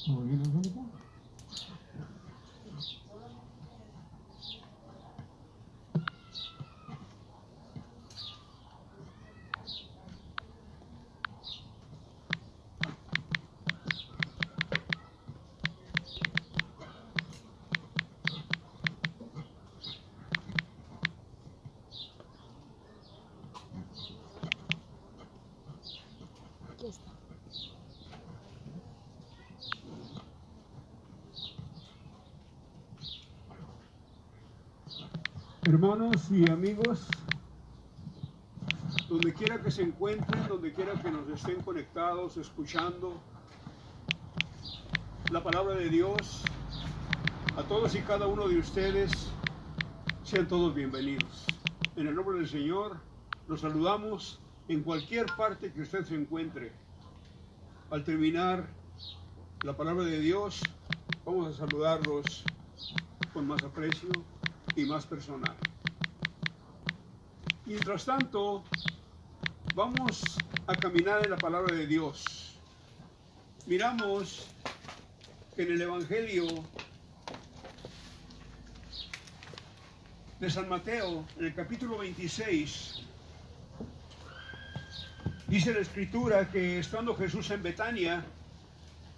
Muy bien, Angélica. Aquí está. Hermanos y amigos, donde quiera que se encuentren, donde quiera que nos estén conectados, escuchando la palabra de Dios, a todos y cada uno de ustedes, sean todos bienvenidos. En el nombre del Señor, los saludamos en cualquier parte que usted se encuentre. Al terminar la palabra de Dios, vamos a saludarlos con más aprecio y más personal. Mientras tanto, vamos a caminar en la palabra de Dios. Miramos que en el Evangelio de San Mateo, en el capítulo 26, dice la Escritura que estando Jesús en Betania,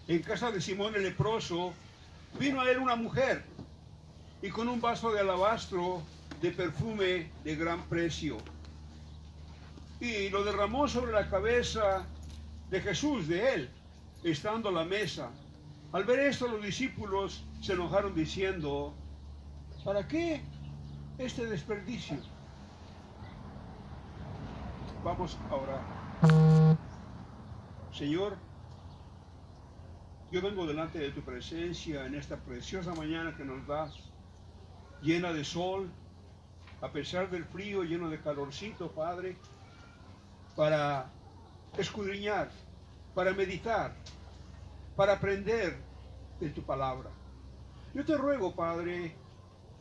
en casa de Simón el leproso, vino a él una mujer y con un vaso de alabastro de perfume de gran precio, y lo derramó sobre la cabeza de Jesús, de él, estando a la mesa. Al ver esto, los discípulos se enojaron diciendo: ¿para qué este desperdicio? Vamos a orar. Señor, yo vengo delante de tu presencia en esta preciosa mañana que nos das, llena de sol, a pesar del frío, lleno de calorcito, Padre, para escudriñar, para meditar, para aprender de tu palabra. Yo te ruego, Padre,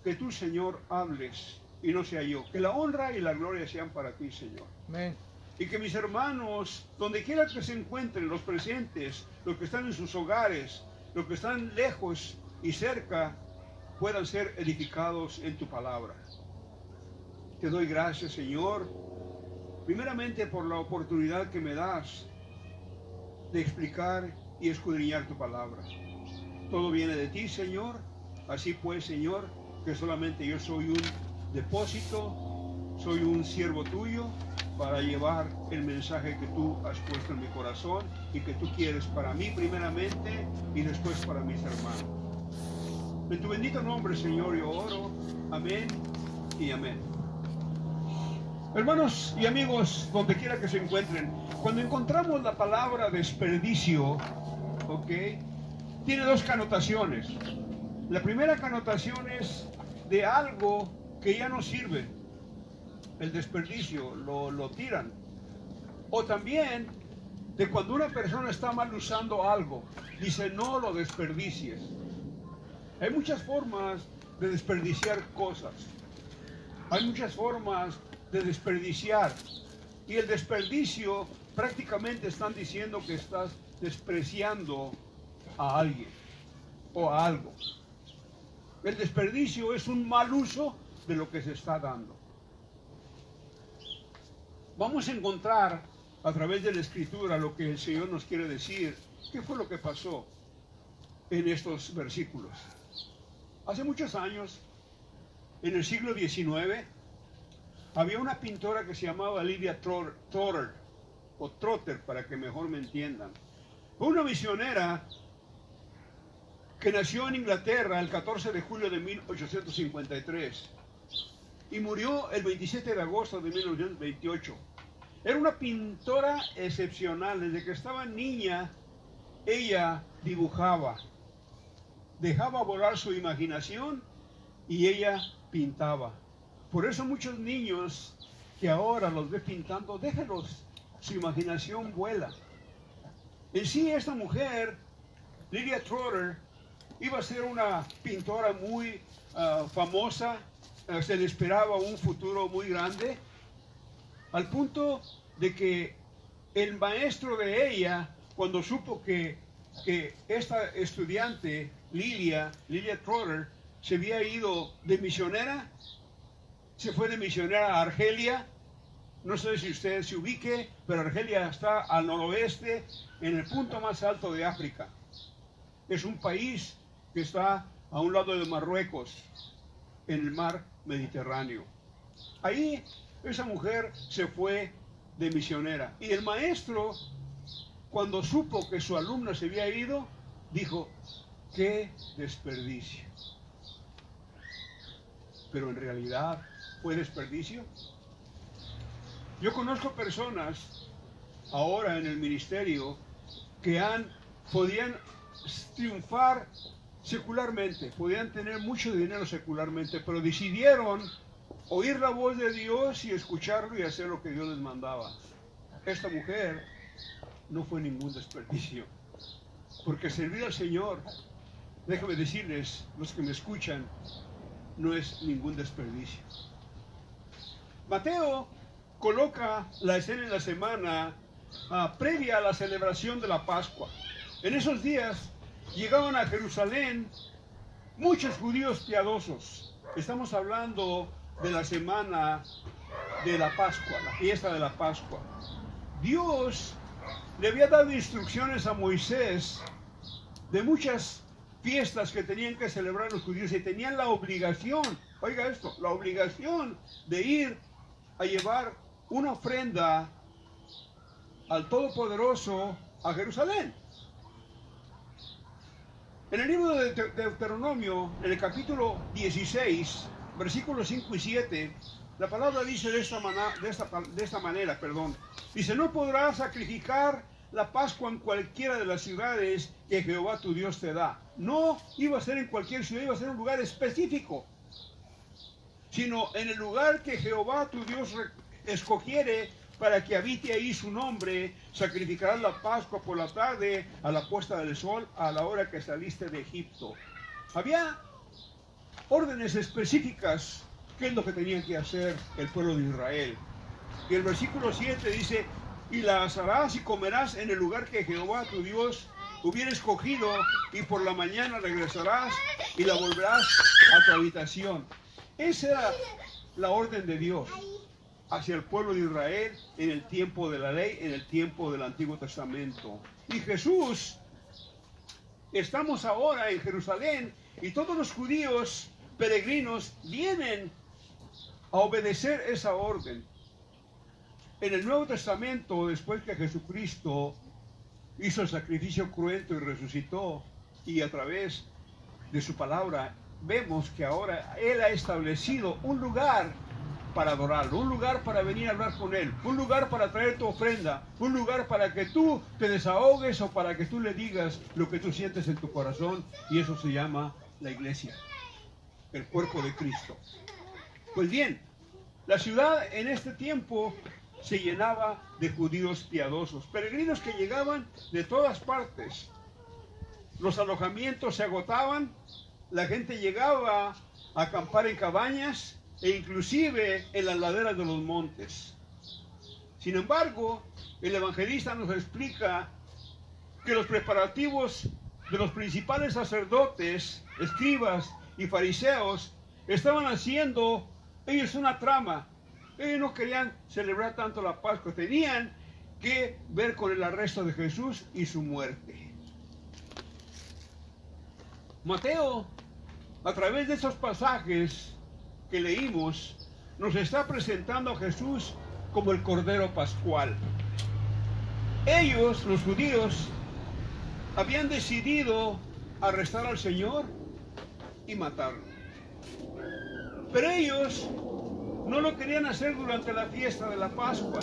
que tú, Señor, hables y no sea yo. Que la honra y la gloria sean para ti, Señor. Amén. Y que mis hermanos, donde quiera que se encuentren, los presentes, los que están en sus hogares, los que están lejos y cerca, puedan ser edificados en tu palabra. Te doy gracias, Señor, primeramente por la oportunidad que me das de explicar y escudriñar tu palabra. Todo viene de ti, Señor. Así pues, Señor, que solamente yo soy un depósito, soy un siervo tuyo para llevar el mensaje que tú has puesto en mi corazón y que tú quieres para mí primeramente y después para mis hermanos. En tu bendito nombre, Señor, yo oro. Amén y amén. Hermanos y amigos, donde quiera que se encuentren, cuando encontramos la palabra desperdicio, ¿ok?, tiene dos connotaciones. La primera connotación es de algo que ya no sirve, el desperdicio, lo tiran. O también de cuando una persona está mal usando algo, dice: no lo desperdicies. Hay muchas formas de desperdiciar cosas. Hay muchas formas de desperdiciar. Y el desperdicio prácticamente están diciendo que estás despreciando a alguien o a algo. El desperdicio es un mal uso de lo que se está dando. Vamos a encontrar a través de la Escritura lo que el Señor nos quiere decir. ¿Qué fue lo que pasó en estos versículos? Hace muchos años, en el siglo XIX, había una pintora que se llamaba Lydia Trotter, o Trotter, para que mejor me entiendan. Fue una misionera que nació en Inglaterra el 14 de julio de 1853 y murió el 27 de agosto de 1928. Era una pintora excepcional. Desde que estaba niña, ella dibujaba, dejaba volar su imaginación y ella pintaba. Por eso muchos niños que ahora los ve pintando, déjenlos, su imaginación vuela. En sí, esta mujer, Lydia Trotter, iba a ser una pintora muy famosa. Se le esperaba un futuro muy grande, al punto de que el maestro de ella, cuando supo que que esta estudiante, Lilia Trotter, se había ido de misionera, se fue de misionera a Argelia. No sé si usted se ubique, pero Argelia está al noroeste, en el punto más alto de África. Es un país que está a un lado de Marruecos, en el mar Mediterráneo. Ahí esa mujer se fue de misionera. Y el maestro, cuando supo que su alumna se había ido, dijo, ¡qué desperdicio! Pero en realidad, ¿fue desperdicio? Yo conozco personas ahora en el ministerio que podían triunfar secularmente, podían tener mucho dinero secularmente, pero decidieron oír la voz de Dios y escucharlo y hacer lo que Dios les mandaba. Esta mujer no fue ningún desperdicio, porque servir al Señor, déjame decirles, los que me escuchan, no es ningún desperdicio. Mateo coloca la escena en la semana previa a la celebración de la Pascua. En esos días llegaban a Jerusalén muchos judíos piadosos. Estamos hablando de la semana de la Pascua, la fiesta de la Pascua. Dios le había dado instrucciones a Moisés de muchas fiestas que tenían que celebrar los judíos y tenían la obligación, oiga esto, la obligación de ir a llevar una ofrenda al Todopoderoso a Jerusalén. En el libro de Deuteronomio, en el capítulo 16, versículos 5 y 7, la palabra dice de esta manera, dice, no podrás sacrificar la Pascua en cualquiera de las ciudades que Jehová tu Dios te da. No iba a ser en cualquier ciudad, iba a ser un lugar específico, sino en el lugar que Jehová tu Dios escogiere para que habite ahí su nombre. Sacrificarás la Pascua por la tarde, a la puesta del sol, a la hora que saliste de Egipto. Había órdenes específicas, qué es lo que tenía que hacer el pueblo de Israel. Y el versículo 7 dice, y la asarás y comerás en el lugar que Jehová tu Dios hubiera escogido, y por la mañana regresarás y la volverás a tu habitación. Esa era la orden de Dios hacia el pueblo de Israel en el tiempo de la ley, en el tiempo del Antiguo Testamento. Y Jesús, estamos ahora en Jerusalén y todos los judíos peregrinos vienen a obedecer esa orden. En el Nuevo Testamento, después que Jesucristo hizo el sacrificio cruento y resucitó, y a través de su palabra vemos que ahora Él ha establecido un lugar para adorarlo, un lugar para venir a hablar con Él, un lugar para traer tu ofrenda, un lugar para que tú te desahogues o para que tú le digas lo que tú sientes en tu corazón, y eso se llama la iglesia, el cuerpo de Cristo. Pues bien, la ciudad en este tiempo se llenaba de judíos piadosos, peregrinos que llegaban de todas partes. Los alojamientos se agotaban, la gente llegaba a acampar en cabañas e inclusive en las laderas de los montes. Sin embargo, el evangelista nos explica que los preparativos de los principales sacerdotes, escribas y fariseos estaban haciendo ellos una trama. Ellos no querían celebrar tanto la Pascua, tenían que ver con el arresto de Jesús y su muerte. Mateo, a través de esos pasajes que leímos, nos está presentando a Jesús como el Cordero Pascual. Ellos, los judíos, habían decidido arrestar al Señor y matarlo. Pero ellos no lo querían hacer durante la fiesta de la Pascua.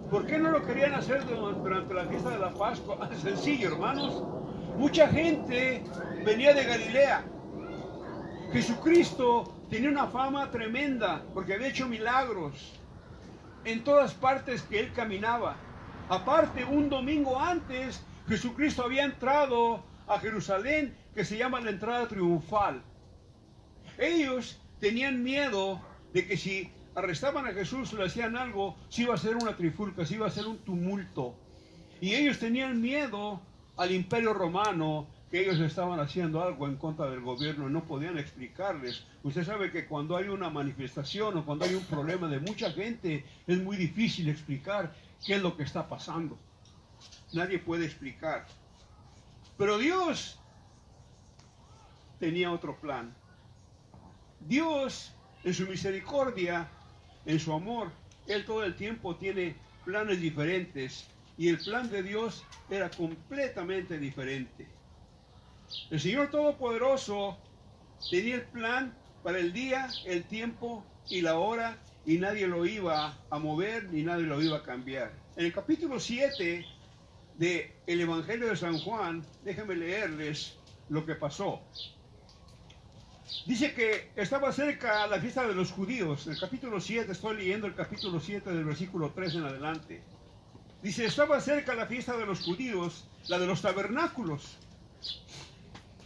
¿Por qué no lo querían hacer durante la fiesta de la Pascua? Sencillo, hermanos. Mucha gente venía de Galilea. Jesucristo tenía una fama tremenda porque había hecho milagros en todas partes que Él caminaba. Aparte, un domingo antes, Jesucristo había entrado a Jerusalén, que se llama la entrada triunfal. Ellos tenían miedo de que si arrestaban a Jesús o le hacían algo, si iba a ser una trifulca, si iba a ser un tumulto. Y ellos tenían miedo al imperio romano que ellos estaban haciendo algo en contra del gobierno y no podían explicarles. Usted sabe que cuando hay una manifestación o cuando hay un problema de mucha gente, es muy difícil explicar qué es lo que está pasando. Nadie puede explicar. Pero Dios tenía otro plan. Dios, en su misericordia, en su amor, Él todo el tiempo tiene planes diferentes. Y el plan de Dios era completamente diferente. El Señor Todopoderoso tenía el plan para el día, el tiempo y la hora, y nadie lo iba a mover ni nadie lo iba a cambiar. En el capítulo 7 del Evangelio de San Juan, déjenme leerles lo que pasó. Dice que estaba cerca la fiesta de los judíos. En el capítulo 7, estoy leyendo el capítulo 7 del versículo 3 en adelante. Dice, estaba cerca la fiesta de los judíos, la de los tabernáculos.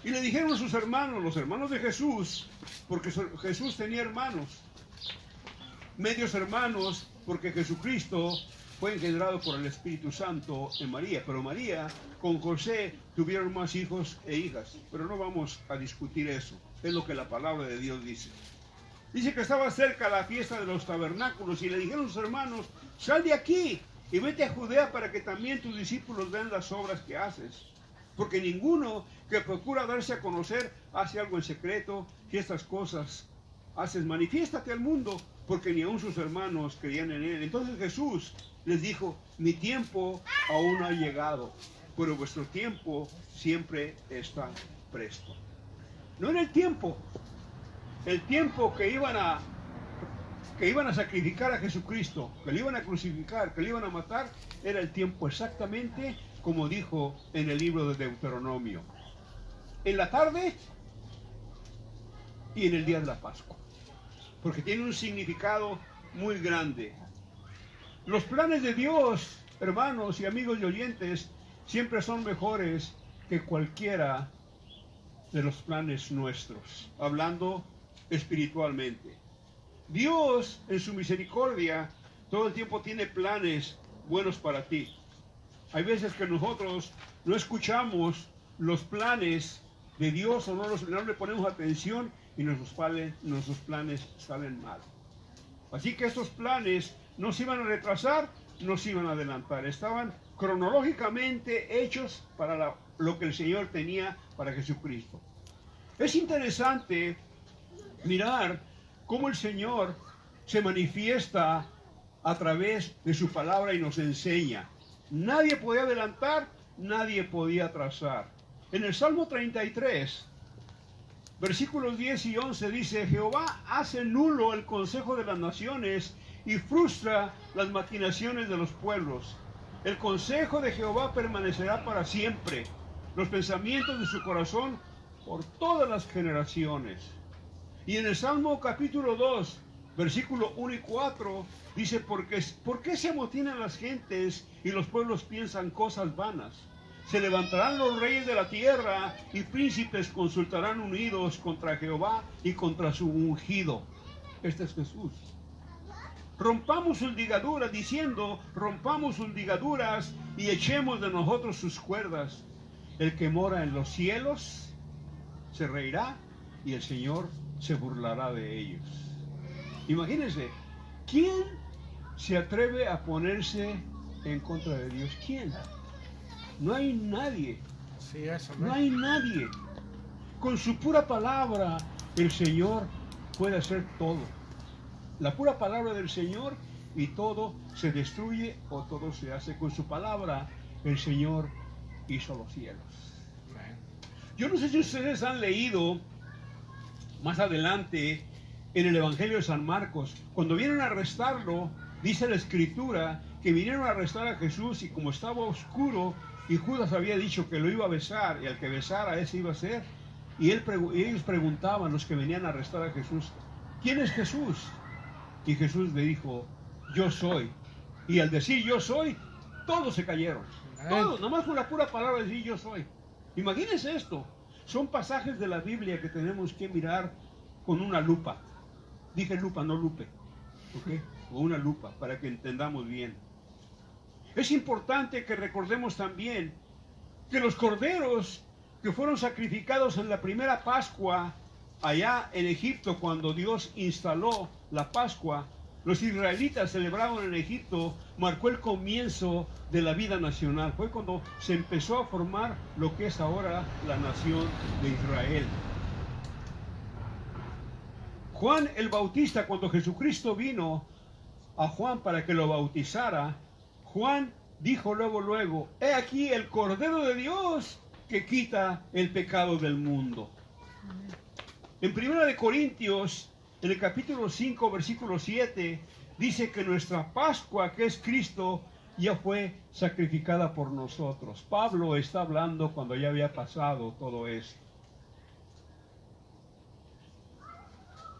Y le dijeron a sus hermanos, los hermanos de Jesús, porque Jesús tenía hermanos, medios hermanos, porque Jesucristo fue engendrado por el Espíritu Santo en María. Pero María con José tuvieron más hijos e hijas. Pero no vamos a discutir eso. Es lo que la palabra de Dios dice. Dice que estaba cerca la fiesta de los tabernáculos y le dijeron a sus hermanos, sal de aquí y vete a Judea para que también tus discípulos vean las obras que haces. Porque ninguno que procura darse a conocer hace algo en secreto. Si estas cosas haces, manifiéstate al mundo, porque ni aun sus hermanos creían en él. Entonces Jesús les dijo, mi tiempo aún no ha llegado, pero vuestro tiempo siempre está presto. No era el tiempo que iban a sacrificar a Jesucristo, que le iban a crucificar, que le iban a matar, era el tiempo exactamente como dijo en el libro de Deuteronomio. En la tarde y en el día de la Pascua. Porque tiene un significado muy grande. Los planes de Dios, hermanos y amigos y oyentes, siempre son mejores que cualquiera de los planes nuestros, hablando espiritualmente. Dios, en su misericordia, todo el tiempo tiene planes buenos para ti. Hay veces que nosotros no escuchamos los planes de Dios o no le ponemos atención y nuestros planes salen mal. Así que estos planes no se iban a retrasar, no se iban a adelantar. Estaban cronológicamente hechos para lo que el Señor tenía para Jesucristo. Es interesante mirar cómo el Señor se manifiesta a través de su palabra y nos enseña. Nadie podía adelantar, nadie podía atrasar. En el Salmo 33, versículos 10 y 11 dice, Jehová hace nulo el consejo de las naciones y frustra las maquinaciones de los pueblos. El consejo de Jehová permanecerá para siempre, los pensamientos de su corazón por todas las generaciones. Y en el Salmo capítulo 2, versículo 1 y 4, dice, ¿por qué se amotinan las gentes y los pueblos piensan cosas vanas? Se levantarán los reyes de la tierra y príncipes consultarán unidos contra Jehová y contra su ungido. Este es Jesús. Rompamos sus ligaduras, diciendo, rompamos sus ligaduras y echemos de nosotros sus cuerdas. El que mora en los cielos se reirá y el Señor se burlará de ellos. Imagínense, ¿quién se atreve a ponerse en contra de Dios? ¿Quién? No hay nadie. Sí, eso, No hay nadie. Con su pura palabra, el Señor puede hacer todo. La pura palabra del Señor y todo se destruye o todo se hace. Con su palabra, el Señor hizo los cielos. Yo no sé si ustedes han leído más adelante en el Evangelio de San Marcos, cuando vienen a arrestarlo, dice la Escritura que vinieron a arrestar a Jesús y como estaba oscuro y Judas había dicho que lo iba a besar y al que besara ese iba a ser, y ellos preguntaban, los que venían a arrestar a Jesús, ¿quién es Jesús? Y Jesús le dijo, yo soy. Y al decir yo soy, todos se cayeron. Todos, nomás con la pura palabra de decir yo soy. Imagínense esto. Son pasajes de la Biblia que tenemos que mirar con una lupa. Dije lupa, no lupe. ¿Okay? Con una lupa, para que entendamos bien. Es importante que recordemos también que los corderos que fueron sacrificados en la primera Pascua allá en Egipto, cuando Dios instaló la Pascua, los israelitas celebraron en Egipto, marcó el comienzo de la vida nacional. Fue cuando se empezó a formar lo que es ahora la nación de Israel. Juan el Bautista, cuando Jesucristo vino a Juan para que lo bautizara, Juan dijo luego, he aquí el Cordero de Dios que quita el pecado del mundo. En 1 de Corintios, en el capítulo 5, versículo 7, dice que nuestra Pascua, que es Cristo, ya fue sacrificada por nosotros. Pablo está hablando cuando ya había pasado todo esto.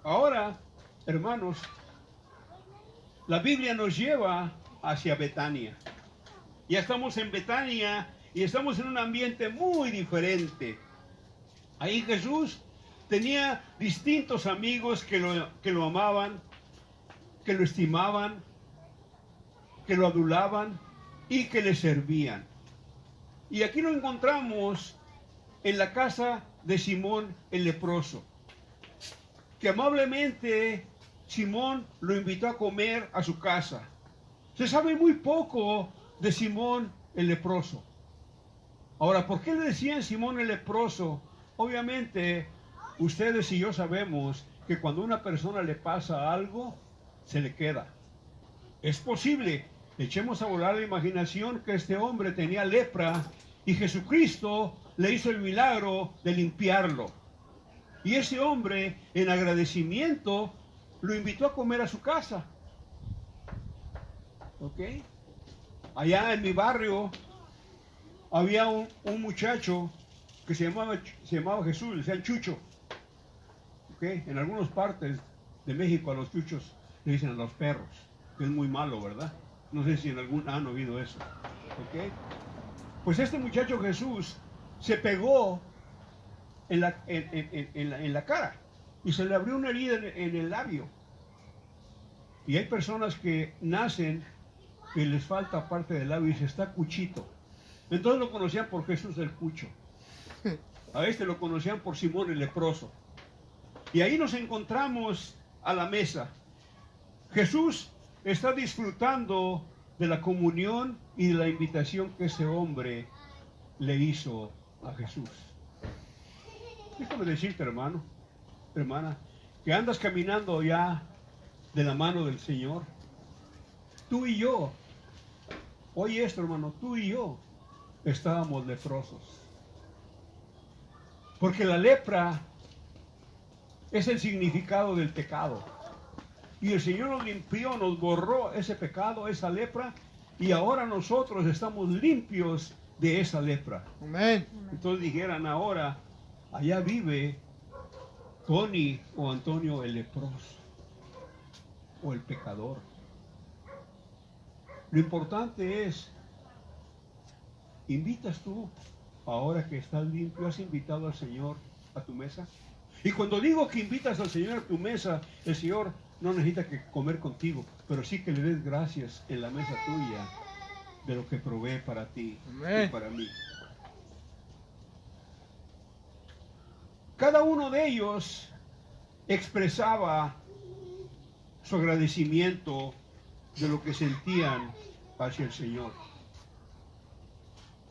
Ahora, hermanos, la Biblia nos lleva hacia Betania. Ya estamos en Betania y estamos en un ambiente muy diferente. Ahí Jesús tenía distintos amigos que lo amaban, que lo estimaban, que lo adulaban y que le servían. Y aquí lo encontramos en la casa de Simón el leproso, que amablemente Simón lo invitó a comer a su casa. Se sabe muy poco de Simón el leproso. Ahora, ¿por qué le decían Simón el leproso? Obviamente, ustedes y yo sabemos que cuando a una persona le pasa algo, se le queda. Es posible, echemos a volar la imaginación, que este hombre tenía lepra y Jesucristo le hizo el milagro de limpiarlo. Y ese hombre, en agradecimiento, lo invitó a comer a su casa. ¿Ok? Allá en mi barrio había un muchacho que se llamaba Jesús, le decían Chucho. ¿Ok? En algunas partes de México a los chuchos le dicen a los perros, que es muy malo, ¿verdad? No sé si en algún han oído eso. ¿Ok? Pues este muchacho Jesús se pegó en la cara y se le abrió una herida en el labio. Y hay personas que nacen que les falta parte del labio y se está cuchito. Entonces lo conocían por Jesús el Cucho. A este lo conocían por Simón el leproso. Y ahí nos encontramos a la mesa. Jesús está disfrutando de la comunión y de la invitación que ese hombre le hizo a Jesús. Déjame decirte, hermano, hermana, que andas caminando ya de la mano del Señor. Tú y yo, oye esto, hermano, tú y yo estábamos leprosos. Porque la lepra es el significado del pecado. Y el Señor nos limpió, nos borró ese pecado, esa lepra, y ahora nosotros estamos limpios de esa lepra. Amén. Entonces dijeran ahora, allá vive Tony o Antonio el leproso o el pecador. Lo importante es, ¿invitas tú, ahora que estás limpio, has invitado al Señor a tu mesa? Y cuando digo que invitas al Señor a tu mesa, el Señor no necesita que comer contigo, pero sí que le des gracias en la mesa tuya de lo que provee para ti. Amén. Y para mí. Cada uno de ellos expresaba su agradecimiento de lo que sentían hacia el Señor.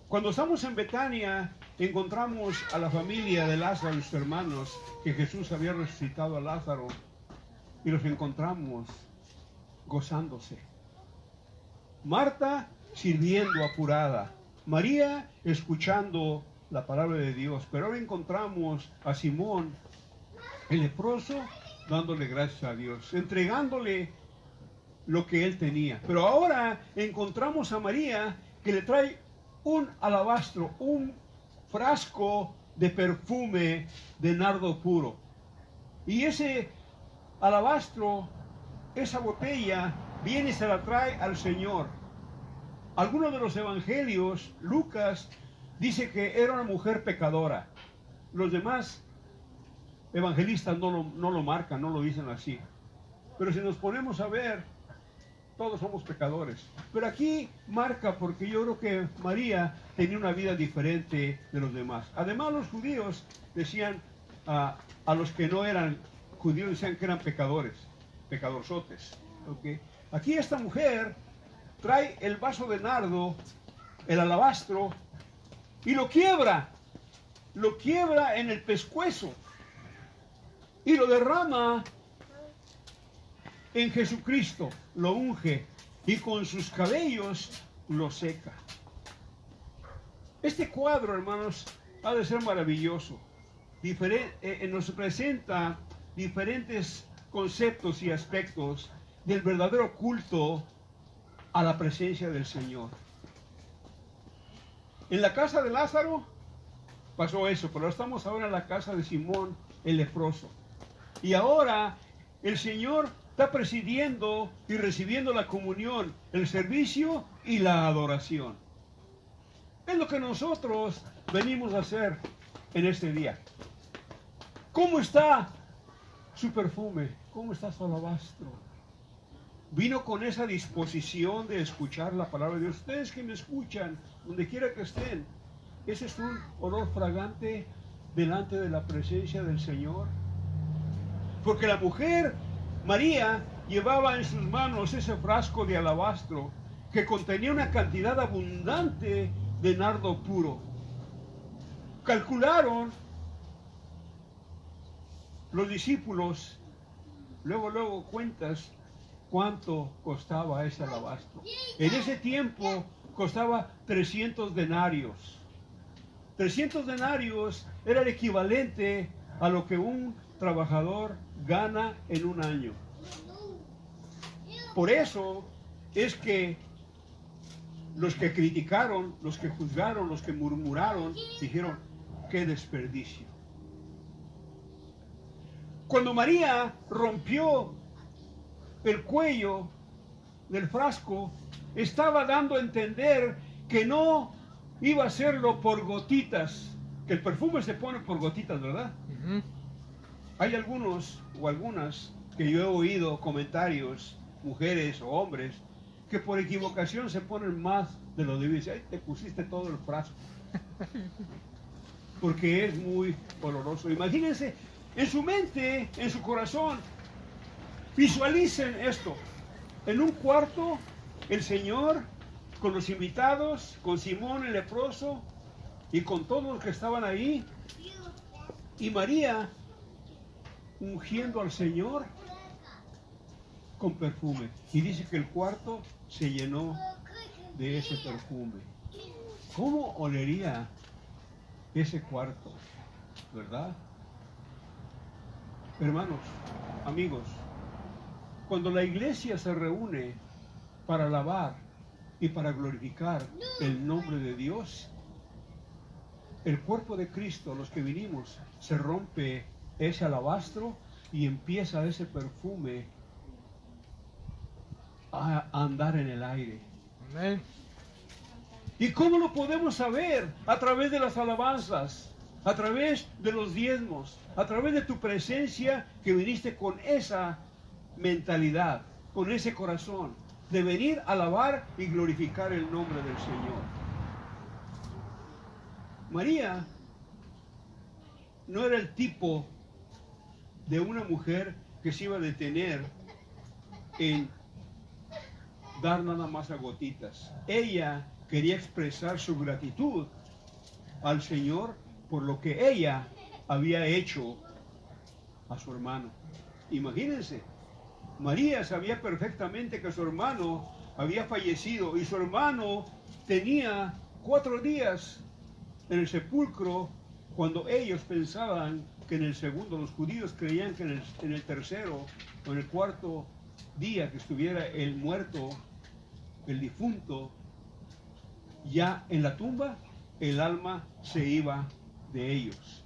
Cuando estamos en Betania, encontramos a la familia de Lázaro y sus hermanos, que Jesús había resucitado a Lázaro, y los encontramos gozándose. Marta sirviendo apurada, María escuchando la palabra de Dios, pero ahora encontramos a Simón el leproso dándole gracias a Dios, entregándole lo que él tenía. Pero ahora encontramos a María que le trae un alabastro, un frasco de perfume de nardo puro. Y ese alabastro, esa botella, viene y se la trae al Señor. Algunos de los evangelios, Lucas dice que era una mujer pecadora. Los demás evangelistas no lo marcan, no lo dicen así. Pero si nos ponemos a ver, todos somos pecadores. Pero aquí marca, porque yo creo que María tenía una vida diferente de los demás. Además, los judíos decían a los que no eran judíos, decían que eran pecadores, pecadorzotes. ¿Okay? Aquí esta mujer trae el vaso de nardo, el alabastro, y lo quiebra en el pescuezo y lo derrama en Jesucristo, lo unge y con sus cabellos lo seca. Este cuadro, hermanos, ha de ser maravilloso. Nos presenta diferentes conceptos y aspectos del verdadero culto a la presencia del Señor. En la casa de Lázaro pasó eso, pero estamos ahora en la casa de Simón el leproso. Y ahora el Señor está presidiendo y recibiendo la comunión, el servicio y la adoración. Es lo que nosotros venimos a hacer en este día. ¿Cómo está su perfume? ¿Cómo está su alabastro? Vino con esa disposición de escuchar la palabra de Dios. Ustedes que me escuchan, donde quiera que estén, ese es un olor fragante delante de la presencia del Señor. Porque la mujer, María, llevaba en sus manos ese frasco de alabastro que contenía una cantidad abundante de nardo puro. Calcularon los discípulos, luego cuentas cuánto costaba ese alabastro. En ese tiempo costaba 300 denarios. 300 denarios era el equivalente a lo que un trabajador gana en un año. Por eso es que los que criticaron, los que juzgaron, los que murmuraron, dijeron, qué desperdicio. Cuando María rompió el cuello del frasco, estaba dando a entender que no iba a hacerlo por gotitas, que el perfume se pone por gotitas, ¿verdad? Uh-huh. Hay algunos o algunas que yo he oído comentarios, mujeres o hombres, que por equivocación se ponen más de lo debido. Ay, te pusiste todo el frasco. Porque es muy oloroso. Imagínense, en su mente, en su corazón, visualicen esto. En un cuarto, el Señor, con los invitados, con Simón el leproso y con todos los que estaban ahí, y María ungiendo al Señor con perfume. Y dice que el cuarto se llenó de ese perfume. ¿Cómo olería ese cuarto? ¿Verdad? Hermanos, amigos, cuando la iglesia se reúne para alabar y para glorificar el nombre de Dios, el cuerpo de Cristo, los que vinimos, se rompe ese alabastro y empieza ese perfume a andar en el aire. Amén. ¿Y cómo lo podemos saber? A través de las alabanzas, a través de los diezmos, a través de tu presencia que viniste con esa mentalidad, con ese corazón, de venir a alabar y glorificar el nombre del Señor. María no era el tipo de una mujer que se iba a detener en dar nada más a gotitas. Ella quería expresar su gratitud al Señor por lo que ella había hecho a su hermano. Imagínense, María sabía perfectamente que su hermano había fallecido y su hermano tenía 4 días en el sepulcro, cuando ellos pensaban que en el segundo, los judíos creían que en el tercero o en el cuarto día que estuviera el muerto, el difunto, ya en la tumba, el alma se iba de ellos.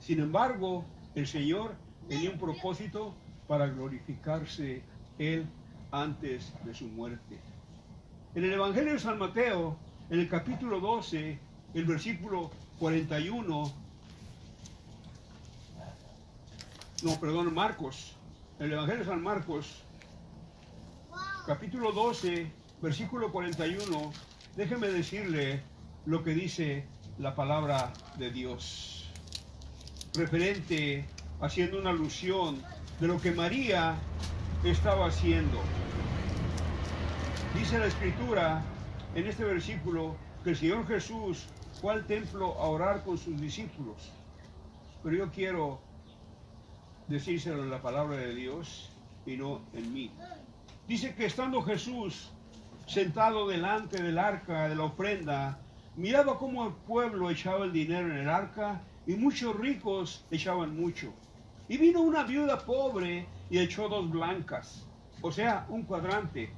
Sin embargo, el Señor tenía un propósito para glorificarse Él antes de su muerte. En el Evangelio de San Mateo, en el capítulo 12, el versículo 41, Marcos, el Evangelio de San Marcos, capítulo 12, versículo 41, déjeme decirle lo que dice la palabra de Dios, referente, haciendo una alusión de lo que María estaba haciendo. Dice la Escritura en este versículo que el Señor Jesús fue al templo a orar con sus discípulos. Pero yo quiero decírselo en la palabra de Dios y no en mí. Dice que estando Jesús sentado delante del arca de la ofrenda, miraba cómo el pueblo echaba el dinero en el arca y muchos ricos echaban mucho. Y vino una viuda pobre y echó 2 blancas, o sea, un cuadrante.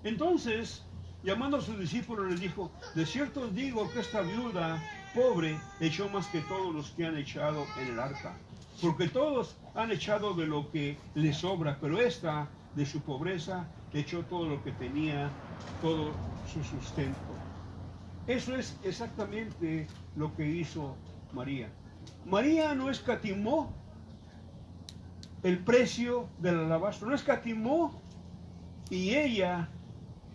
Entonces, llamando a sus discípulos, les dijo: de cierto os digo que esta viuda pobre echó más que todos los que han echado en el arca. Porque todos han echado de lo que les sobra, pero esta, de su pobreza, echó todo lo que tenía, todo su sustento. Eso es exactamente lo que hizo María. María no escatimó el precio del alabastro, no escatimó, y ella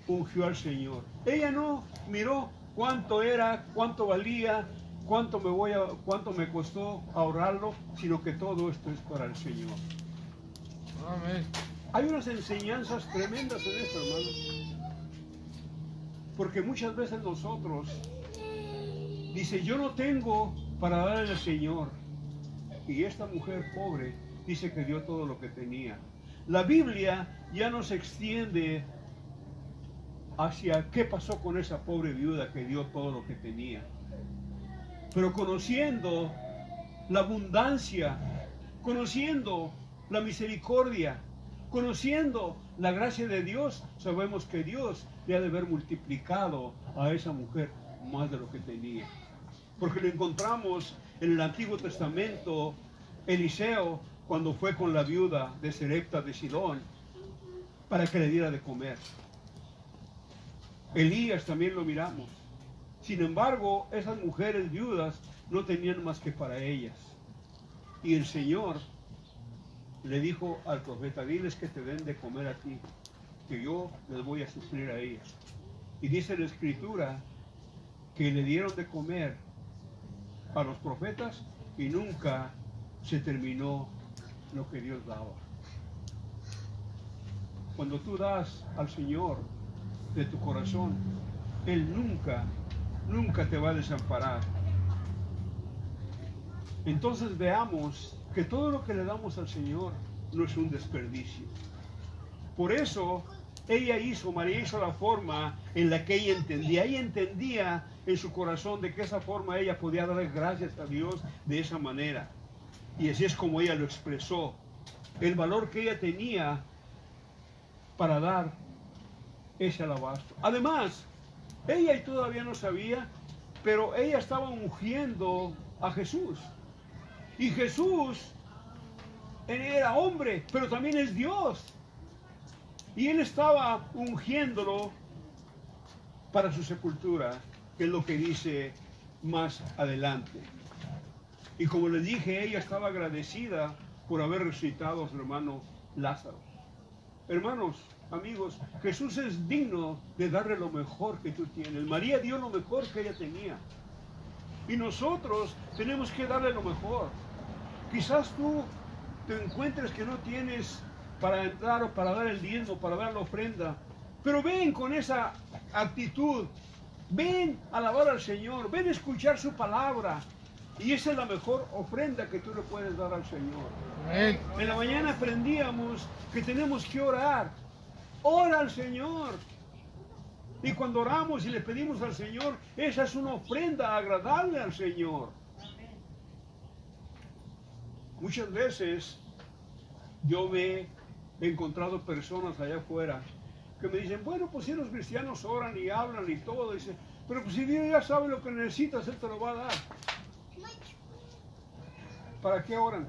ungió al Señor. Ella no miró cuánto era, cuánto valía, cuánto me costó ahorrarlo, sino que todo esto es para el Señor. Amén. Hay unas enseñanzas tremendas en esto, hermano. Porque muchas veces nosotros, dice, yo no tengo para darle al Señor. Y esta mujer pobre dice que dio todo lo que tenía. La Biblia ya nos extiende hacia qué pasó con esa pobre viuda que dio todo lo que tenía. Pero conociendo la abundancia, conociendo la misericordia, conociendo la gracia de Dios, sabemos que Dios le ha de haber multiplicado a esa mujer más de lo que tenía. Porque lo encontramos en el Antiguo Testamento, Eliseo, cuando fue con la viuda de Sarepta de Sidón para que le diera de comer. Elías también lo miramos. Sin embargo, esas mujeres viudas no tenían más que para ellas. Y el Señor le dijo al profeta: diles que te den de comer a ti, que yo les voy a suplir a ellas. Y dice la Escritura que le dieron de comer a los profetas y nunca se terminó lo que Dios daba. Cuando tú das al Señor de tu corazón, Él nunca te va a desamparar. Entonces veamos que todo lo que le damos al Señor no es un desperdicio. Por eso María hizo la forma en la que ella entendía. Ella entendía en su corazón de que esa forma ella podía dar gracias a Dios de esa manera. Y así es como ella lo expresó. El valor que ella tenía para dar ese alabastro. Además, ella todavía no sabía, pero ella estaba ungiendo a Jesús. Y Jesús, él era hombre, pero también es Dios. Y él estaba ungiéndolo para su sepultura, que es lo que dice más adelante. Y como les dije, ella estaba agradecida por haber resucitado a su hermano Lázaro. Hermanos, amigos, Jesús es digno de darle lo mejor que tú tienes. María dio lo mejor que ella tenía. Y nosotros tenemos que darle lo mejor. Quizás tú te encuentres que no tienes para entrar o para dar el diezmo, para dar la ofrenda. Pero ven con esa actitud. Ven a alabar al Señor. Ven a escuchar su palabra. Y esa es la mejor ofrenda que tú le puedes dar al Señor. Amén. En la mañana aprendíamos que tenemos que orar. Ora al Señor. Y cuando oramos y le pedimos al Señor, esa es una ofrenda agradable al Señor. Muchas veces yo me he encontrado personas allá afuera que me dicen, bueno, pues si los cristianos oran y hablan y todo, dice, pero pues si Dios ya sabe lo que necesitas, Él te lo va a dar. ¿Para qué oran?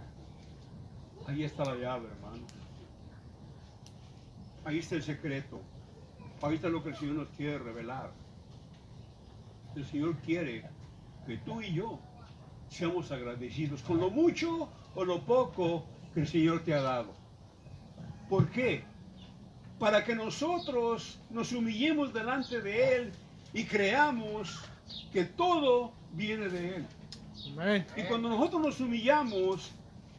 Ahí está la llave, hermano. Ahí está el secreto. Ahí está lo que el Señor nos quiere revelar. El Señor quiere que tú y yo seamos agradecidos con lo mucho o lo poco que el Señor te ha dado. ¿Por qué? para que nosotros nos humillemos delante de Él y creamos que todo viene de Él. Amén. Y cuando nosotros nos humillamos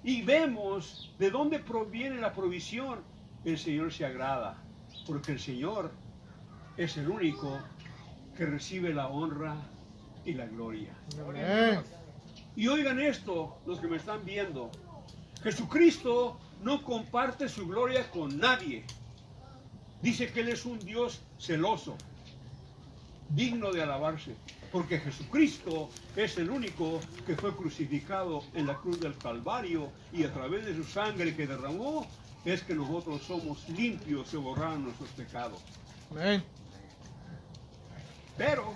y vemos de dónde proviene la provisión, el Señor se agrada, porque el Señor es el único que recibe la honra y la gloria. Amén. Y oigan esto, los que me están viendo, Jesucristo no comparte su gloria con nadie. Dice que Él es un Dios celoso, digno de alabarse, porque Jesucristo es el único que fue crucificado en la cruz del Calvario, y a través de su sangre que derramó es que nosotros somos limpios, se borraron nuestros pecados. Amén. Pero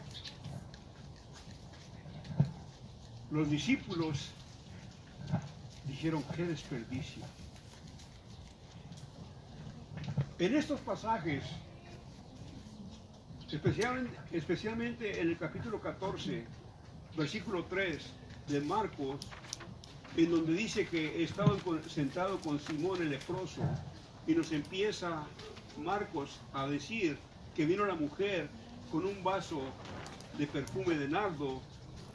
los discípulos dijeron: qué desperdicio. En estos pasajes, especialmente en el capítulo 14, versículo 3 de Marcos, en donde dice que estaban sentados con Simón el leproso, y nos empieza Marcos a decir que vino la mujer con un vaso de perfume de nardo,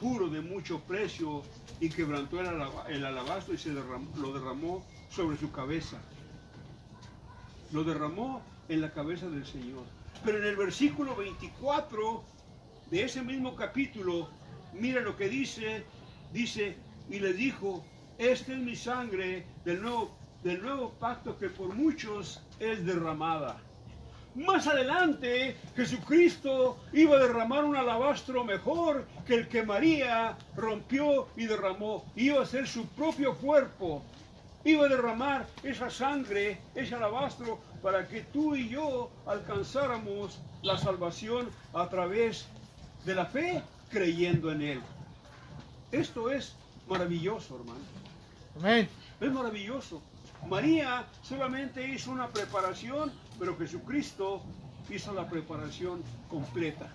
puro de mucho precio, y quebrantó el alabastro y lo derramó sobre su cabeza. Lo derramó en la cabeza del Señor. Pero en el versículo 24 de ese mismo capítulo, mira lo que dice, y les dijo: esta es mi sangre del nuevo pacto, que por muchos es derramada. Más adelante, Jesucristo iba a derramar un alabastro mejor que el que María rompió y derramó. Iba a ser su propio cuerpo. Iba a derramar esa sangre, ese alabastro, para que tú y yo alcanzáramos la salvación a través de la fe, creyendo en Él. Esto es maravilloso, hermano. Amén. Es maravilloso. María solamente hizo una preparación, pero Jesucristo hizo la preparación completa.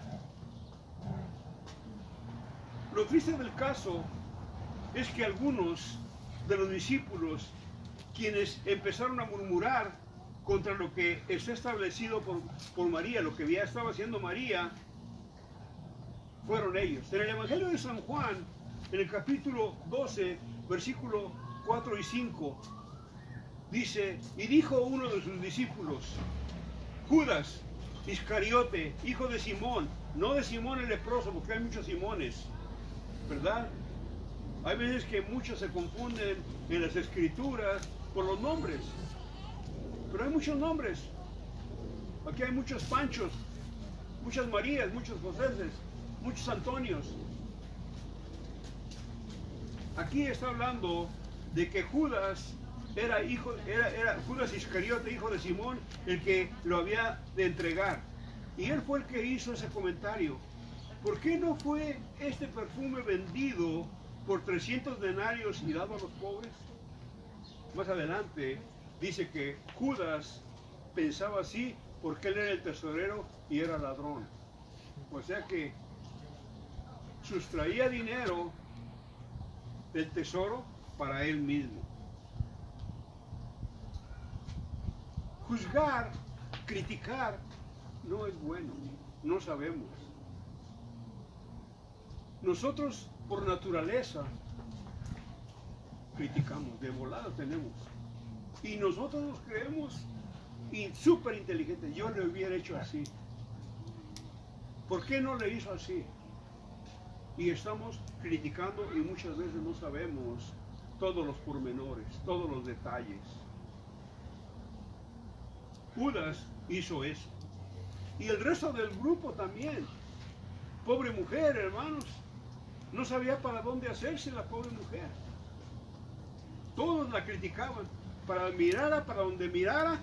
Lo triste del caso es que algunos de los discípulos, quienes empezaron a murmurar contra lo que está establecido por María, lo que ya estaba haciendo María, fueron ellos. En el Evangelio de San Juan, en el capítulo 12, versículo 4 y 5, dice: y dijo uno de sus discípulos, Judas Iscariote, hijo de Simón, no de Simón el leproso, porque hay muchos Simones, ¿verdad? Hay veces que muchos se confunden en las escrituras por los nombres, pero hay muchos nombres. Aquí hay muchos Panchos, muchas Marías, muchos Joséses, muchos Antonios. Aquí está hablando de que Judas era Judas Iscariote, hijo de Simón, el que lo había de entregar. Y él fue el que hizo ese comentario. ¿Por qué no fue este perfume vendido por 300 denarios y dado a los pobres? Más adelante dice que Judas pensaba así porque él era el tesorero y era ladrón. O sea que sustraía dinero del tesoro para él mismo. Juzgar, criticar, no es bueno, no sabemos. Nosotros, por naturaleza, criticamos, de volada tenemos. Y nosotros nos creemos súper inteligentes. Yo le hubiera hecho así. ¿Por qué no le hizo así? Y estamos criticando y muchas veces no sabemos todos los pormenores, todos los detalles. Judas hizo eso. Y el resto del grupo también. Pobre mujer, hermanos. No sabía para dónde hacerse la pobre mujer. Todos la criticaban. Para donde mirara,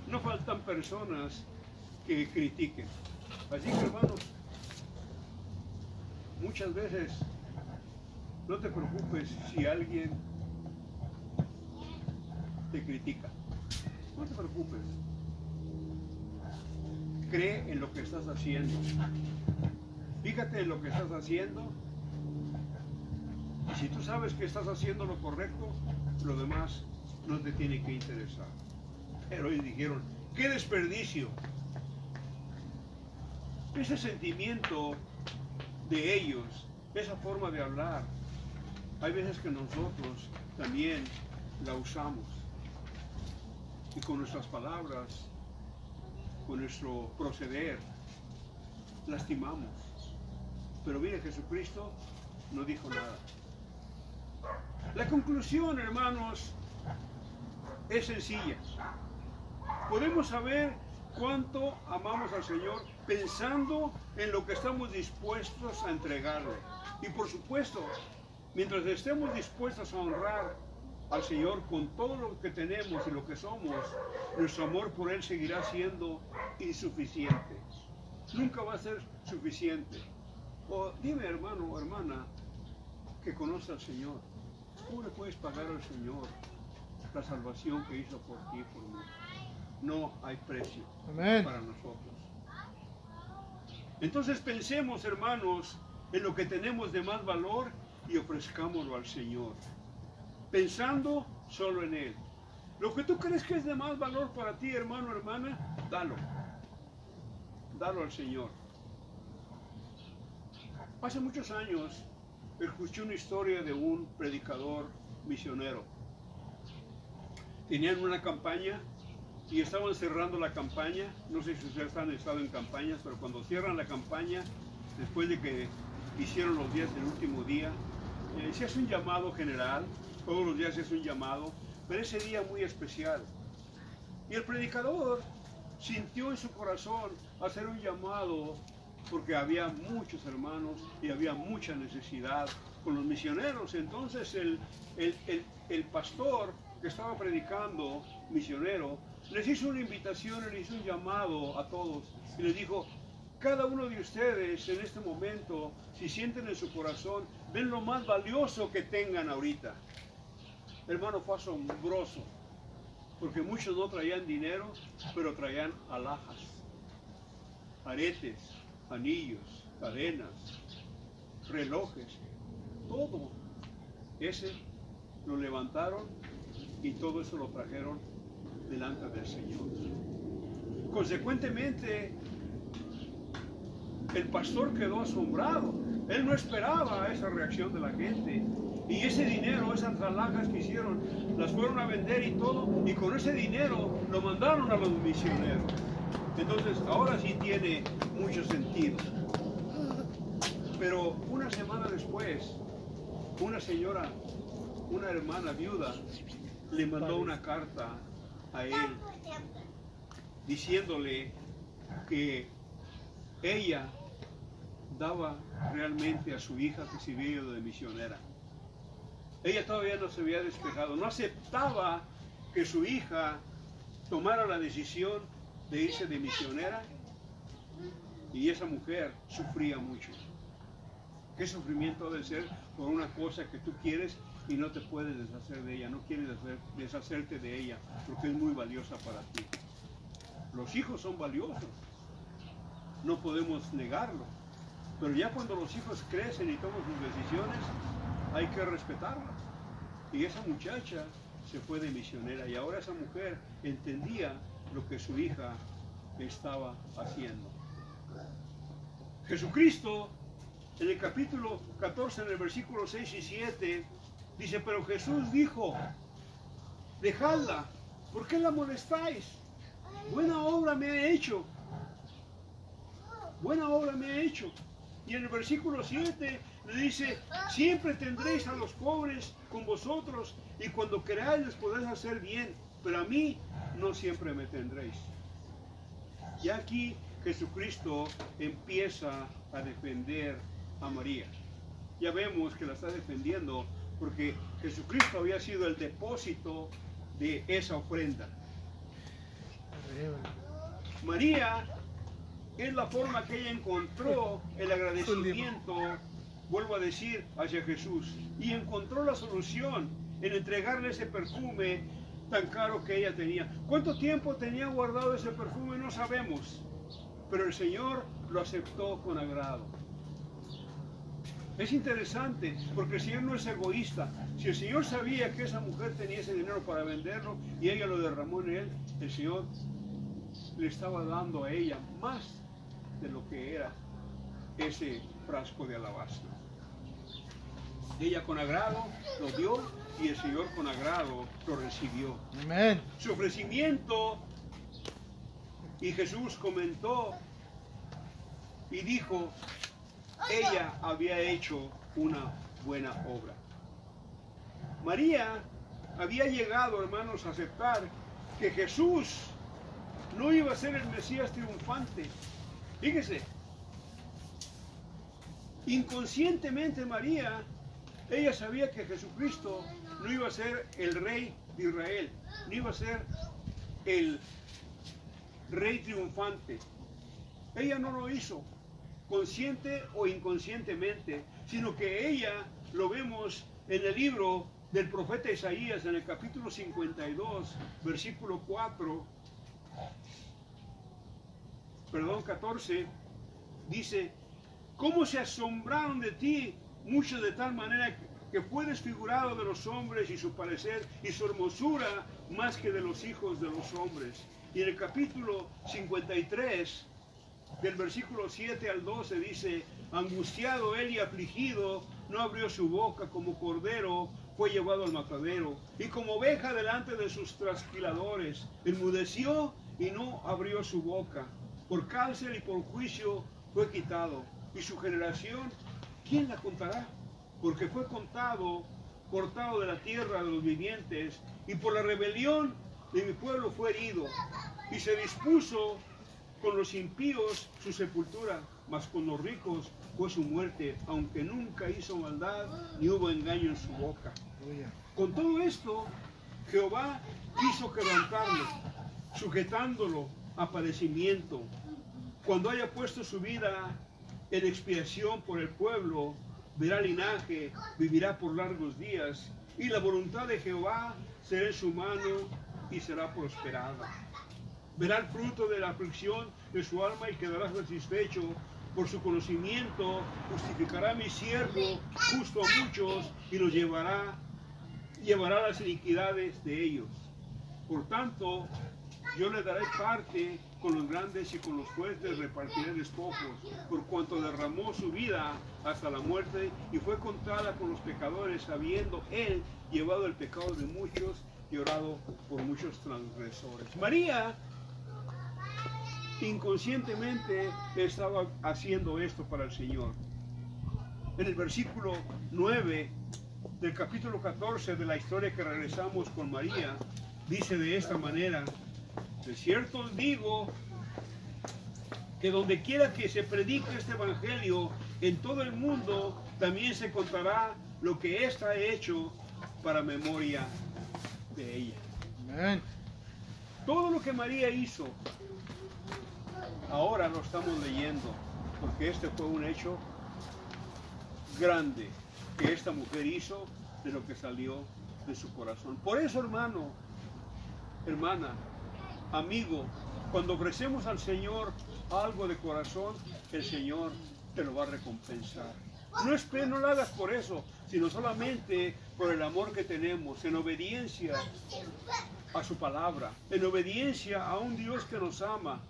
no faltan personas que critiquen. Así que, hermanos, muchas veces no te preocupes si alguien te critica. No te preocupes. Cree en lo que estás haciendo. Fíjate en lo que estás haciendo. Y si tú sabes que estás haciendo lo correcto, lo demás no te tiene que interesar. Pero ellos dijeron, ¡qué desperdicio! Ese sentimiento de ellos, esa forma de hablar, hay veces que nosotros también la usamos. Y con nuestras palabras, con nuestro proceder, lastimamos. Pero mire, Jesucristo no dijo nada. La conclusión, hermanos, es sencilla. Podemos saber cuánto amamos al Señor pensando en lo que estamos dispuestos a entregarle. Y por supuesto, mientras estemos dispuestos a honrar al Señor con todo lo que tenemos y lo que somos, nuestro amor por Él seguirá siendo insuficiente. Nunca va a ser suficiente. O dime, hermano o hermana, que conoce al Señor, ¿cómo le puedes pagar al Señor la salvación que hizo por ti y por mí? No hay precio Amén. para nosotros. Entonces pensemos, hermanos, en lo que tenemos de más valor y ofrezcámoslo al Señor, pensando solo en Él. Lo que tú crees que es de más valor para ti, hermano o hermana, dalo. Dalo al Señor. Hace muchos años escuché una historia de un predicador misionero. Tenían una campaña y estaban cerrando la campaña. No sé si ustedes han estado en campañas, pero cuando cierran la campaña, después de que hicieron los días del último día, se hace un llamado general. Todos los días se hace un llamado, pero ese día muy especial. Y el predicador sintió en su corazón hacer un llamado porque había muchos hermanos y había mucha necesidad con los misioneros. Entonces el pastor que estaba predicando, misionero, les hizo una invitación, les hizo un llamado a todos y les dijo: cada uno de ustedes en este momento, si sienten en su corazón, ven lo más valioso que tengan ahorita. Hermano, fue asombroso, porque muchos no traían dinero, pero traían alhajas, aretes, anillos, cadenas, relojes, todo. Ese lo levantaron y todo eso lo trajeron delante del Señor. Consecuentemente, el pastor quedó asombrado. Él no esperaba esa reacción de la gente. Y ese dinero, esas alhajas que hicieron, las fueron a vender y todo, y con ese dinero lo mandaron a los misioneros. Entonces, ahora sí tiene mucho sentido. Pero una semana después, una señora, una hermana viuda, le mandó una carta a él diciéndole que ella daba realmente a su hija que se había ido de misionera. Ella todavía no se había despejado, no aceptaba que su hija tomara la decisión de irse de misionera, y esa mujer sufría mucho. ¿Qué sufrimiento debe ser por una cosa que tú quieres y no te puedes deshacer de ella, no quieres deshacerte de ella porque es muy valiosa para ti? Los hijos son valiosos, no podemos negarlo, pero ya cuando los hijos crecen y toman sus decisiones, hay que respetarlas. Y esa muchacha se fue de misionera, y ahora esa mujer entendía lo que su hija estaba haciendo. Jesucristo, en el capítulo 14, en el versículo 6 y 7, dice: pero Jesús dijo: dejadla, ¿por qué la molestáis? Buena obra me ha hecho. Buena obra me ha hecho. Y en el versículo 7 le dice: siempre tendréis a los pobres con vosotros, y cuando queráis les podéis hacer bien, pero a mí no siempre me tendréis. Y aquí Jesucristo empieza a defender a María. Ya vemos que la está defendiendo porque Jesucristo había sido el depósito de esa ofrenda. María es la forma que ella encontró el agradecimiento, vuelvo a decir, hacia Jesús, y encontró la solución en entregarle ese perfume tan caro que ella tenía. ¿Cuánto tiempo tenía guardado ese perfume? No sabemos, pero el Señor lo aceptó con agrado. Es interesante, porque el Señor no es egoísta. Si el Señor sabía que esa mujer tenía ese dinero para venderlo y ella lo derramó en él, el Señor le estaba dando a ella más de lo que era ese frasco de alabastro. Ella con agrado lo dio y el Señor con agrado lo recibió. Amén. Su ofrecimiento, y Jesús comentó y dijo, ella había hecho una buena obra. María había llegado, hermanos, a aceptar que Jesús no iba a ser el Mesías triunfante. Fíjese, inconscientemente María, ella sabía que Jesucristo no iba a ser el rey de Israel, no iba a ser el rey triunfante. Ella no lo hizo, consciente o inconscientemente, sino que ella lo vemos en el libro del profeta Isaías, en el capítulo 52, versículo 14, dice, ¿cómo se asombraron de ti muchos de tal manera que fue desfigurado de los hombres y su parecer y su hermosura más que de los hijos de los hombres? Y en el capítulo 53, del versículo 7 al 12 dice, angustiado él y afligido, no abrió su boca, como cordero fue llevado al matadero, y como oveja delante de sus trasquiladores, enmudeció y no abrió su boca. Por cárcel y por juicio fue quitado, y su generación, ¿quién la contará? Porque fue cortado de la tierra de los vivientes, y por la rebelión de mi pueblo fue herido, y se dispuso con los impíos su sepultura, mas con los ricos fue su muerte, aunque nunca hizo maldad ni hubo engaño en su boca. Con todo esto, Jehová quiso quebrantarlo, sujetándolo a padecimiento. Cuando haya puesto su vida en expiación por el pueblo, verá linaje, vivirá por largos días, y la voluntad de Jehová será en su mano y será prosperada. Verá el fruto de la aflicción de su alma y quedará satisfecho. Por su conocimiento justificará a mi siervo justo a muchos y los llevará las iniquidades de ellos. Por tanto, yo le daré parte con los grandes y con los fuertes repartiré despojos, por cuanto derramó su vida hasta la muerte y fue contada con los pecadores, habiendo él llevado el pecado de muchos y orado por muchos transgresores. María inconscientemente estaba haciendo esto para el Señor. En el versículo 9 del capítulo 14 de la historia que regresamos con María, dice de esta manera, de cierto os digo que donde quiera que se predique este evangelio en todo el mundo, también se contará lo que ésta ha hecho para memoria de ella. Amén. Todo lo que María hizo, ahora lo estamos leyendo, porque este fue un hecho grande que esta mujer hizo de lo que salió de su corazón. Por eso, hermano, hermana, amigo, cuando ofrecemos al Señor algo de corazón, el Señor te lo va a recompensar. No lo hagas por eso, sino solamente por el amor que tenemos, en obediencia a su palabra, en obediencia a un Dios que nos ama,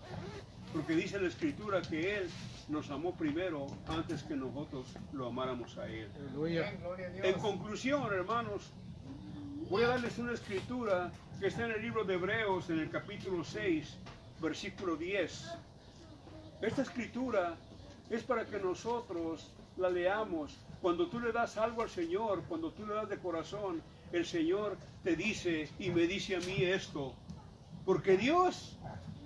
porque dice la Escritura que Él nos amó primero antes que nosotros lo amáramos a Él. Aleluya. En conclusión, hermanos, voy a darles una escritura que está en el libro de Hebreos, en el capítulo 6, versículo 10. Esta escritura es para que nosotros la leamos. Cuando tú le das algo al Señor, cuando tú le das de corazón, el Señor te dice y me dice a mí esto. Porque Dios,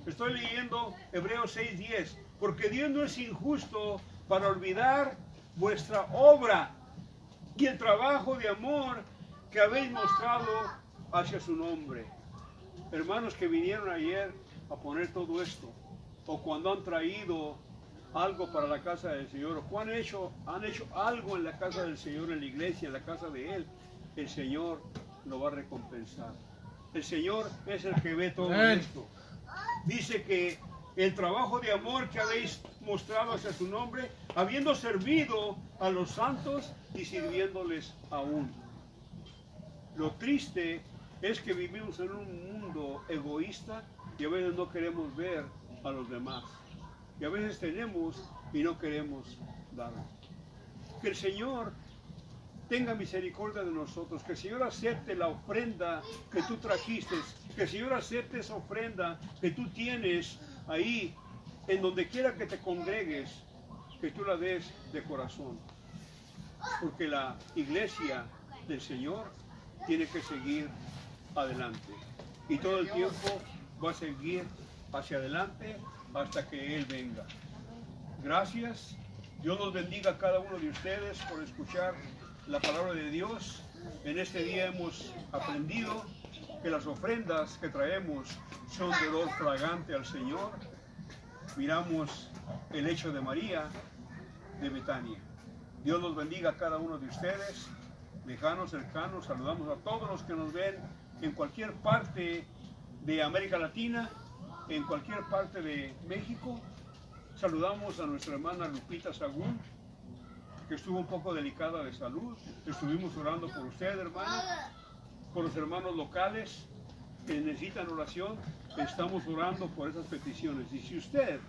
estoy leyendo Hebreos 6:10, porque Dios no es injusto para olvidar vuestra obra y el trabajo de amor que habéis mostrado hacia su nombre. Hermanos que vinieron ayer a poner todo esto, o cuando han traído algo para la casa del Señor, o cuando han hecho algo en la casa del Señor, en la iglesia, en la casa de Él, el Señor lo va a recompensar. El Señor es el que ve todo esto. Dice que el trabajo de amor que habéis mostrado hacia su nombre, habiendo servido a los santos y sirviéndoles aún. Lo triste es que vivimos en un mundo egoísta y a veces no queremos ver a los demás. Y a veces tenemos y no queremos dar. Que el Señor tenga misericordia de nosotros, que el Señor acepte la ofrenda que tú trajiste, que el Señor acepte esa ofrenda que tú tienes ahí, en donde quiera que te congregues, que tú la des de corazón. Porque la iglesia del Señor tiene que seguir adelante. Y todo el tiempo va a seguir hacia adelante hasta que Él venga. Gracias. Dios los bendiga a cada uno de ustedes por escuchar la palabra de Dios. En este día hemos aprendido que las ofrendas que traemos son de olor fragante al Señor. Miramos el hecho de María de Betania. Dios los bendiga a cada uno de ustedes, lejanos, cercanos. Saludamos a todos los que nos ven en cualquier parte de América Latina, en cualquier parte de México. Saludamos a nuestra hermana Lupita Sagún, que estuvo un poco delicada de salud. Estuvimos orando por usted, hermana, por los hermanos locales que necesitan oración. Estamos orando por esas peticiones. Y si usted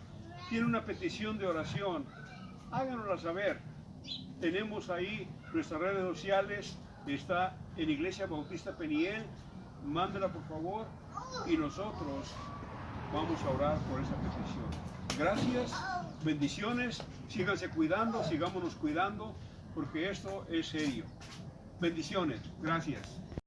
tiene una petición de oración, háganosla saber. Tenemos ahí nuestras redes sociales, está en Iglesia Bautista Peniel. Mándela por favor y nosotros vamos a orar por esa petición. Gracias, bendiciones, síganse cuidando, sigámonos cuidando, porque esto es serio. Bendiciones, gracias.